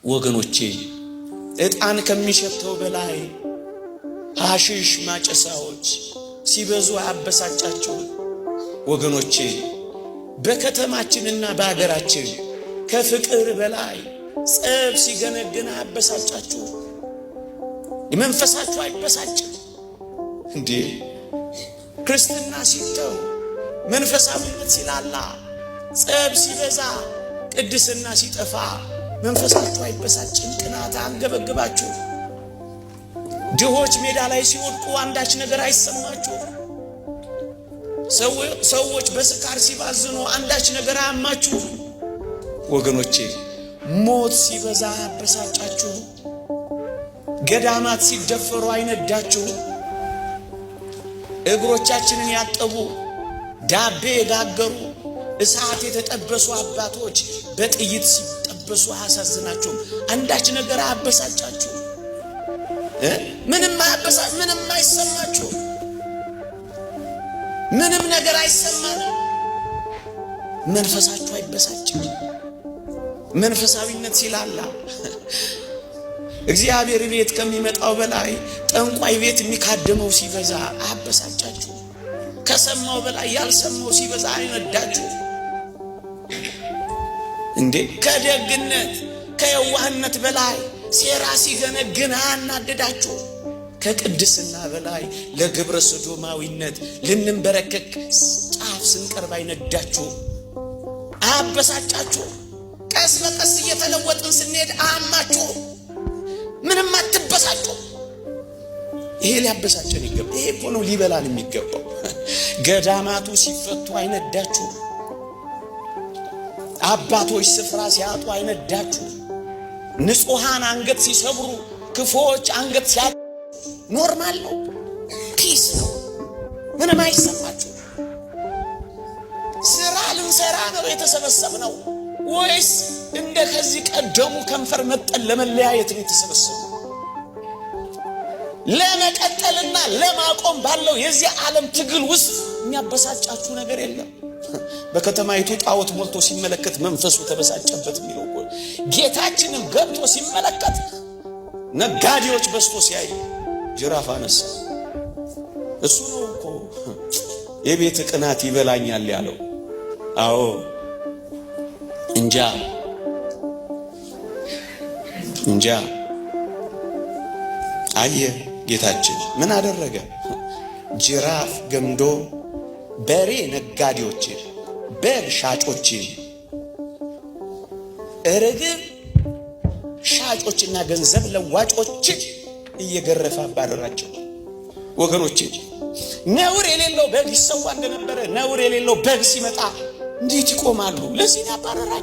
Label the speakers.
Speaker 1: ወገኖቼ ዕጣን ከሚሸተው በላይ ሐሺሽ ማጨሳዎች ሲበዙ አያበሳጫችሁ? ወገኖቼ በከተማችንና በአገራችን ከፍቅር በላይ ጸብ ሲገነግን አያበሳጫችሁ? መንፈሳችሁ አይበሳጭም እንዴ? ክርስትና ሲተው መንፈሳዊነት ሲላላ ጸብ ሲበዛ ቅድስና ሲጠፋ መንፈሳችሁ አይበሳጭም? ቅናት አንገበግባችሁ? ድሆች ሜዳ ላይ ሲወድቁ አንዳች ነገር አይሰማችሁ? ሰዎች በስካር ሲባዝኑ አንዳች ነገር አያማችሁ? ወገኖቼ ሞት ሲበዛ አያበሳጫችሁ? ገዳማት ሲደፈሩ አይነዳችሁ? እግሮቻችንን ያጠቡ ዳቤ የጋገሩ እሳት የተጠበሱ አባቶች በጥይት ሲጠበሱ አያሳዝናችሁም? አንዳች ነገር አያበሳጫችሁ? ምንም አይሰማችሁ? ምንም ነገር አይሰማንም? መንፈሳችሁ አይበሳጭም? መንፈሳዊነት ሲላላ እግዚአብሔር ቤት ከሚመጣው በላይ ጠንቋይ ቤት የሚካደመው ሲበዛ አያበሳጫችሁ? ከሰማው በላይ ያልሰማው ሲበዛ አይነዳችሁ እንዴ? ከደግነት ከየዋህነት በላይ ሴራ ሲገነግን አያናድዳችሁ? ከቅድስና በላይ ለግብረ ሰዶማዊነት ልንበረከክ ጫፍ ስንቀርብ አይነዳችሁ? አያበሳጫችሁ? ቀስ በቀስ እየተለወጥን ስንሄድ አያማችሁ? ምንም አትበሳጩ? ይሄ ሊያበሳጨን ይገባል። ይሄ እኮ ነው ሊበላን የሚገባው። ገዳማቱ ሲፈቱ አይነዳችሁ? አባቶች ስፍራ ሲያጡ አይነዳችሁ? ንጹሃን አንገት ሲሰብሩ ክፎች አንገት ሲያጡ ኖርማል ነው? ፒስ ነው? ምንም አይሰማችሁ? ስራ ልንሰራ ነው የተሰበሰብነው ወይስ እንደ ከዚህ ቀደሙ ከንፈር መጠን ለመለያየት ነው የተሰበሰብነው? ለመቀጠልና ለማቆም ባለው የዚህ ዓለም ትግል ውስጥ የሚያበሳጫችሁ ነገር የለም? በከተማይቱ ጣዖት ሞልቶ ሲመለከት መንፈሱ ተበሳጨበት የሚለው እኮ ጌታችንን ገብቶ ሲመለከት ነጋዴዎች በስቶ ሲያይ ጅራፍ አነሳ። እሱ ነው እኮ የቤት ቅናት ይበላኛል ያለው። አዎ እንጃ አየ ጌታችን ምን አደረገ? ጅራፍ ገምዶ በሬ ነጋዴዎችን፣ በግ ሻጮችን፣ ርግብ ሻጮችና ገንዘብ ለዋጮችን እየገረፈ አባረራቸው። ወገኖቼ ነውር የሌለው በግ ይሰዋ እንደነበረ ነውር የሌለው በግ ሲመጣ እንዴት ይቆማሉ? ለዚህ ያባረራቸው።